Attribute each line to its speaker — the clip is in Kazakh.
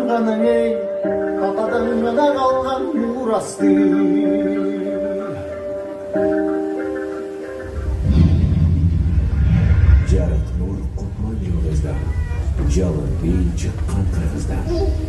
Speaker 1: ғана ей, атадан ғана қалған мурасты.
Speaker 2: Жарық нұр Құтман Йылғыздан, жалын бей жыққан қырғыздан.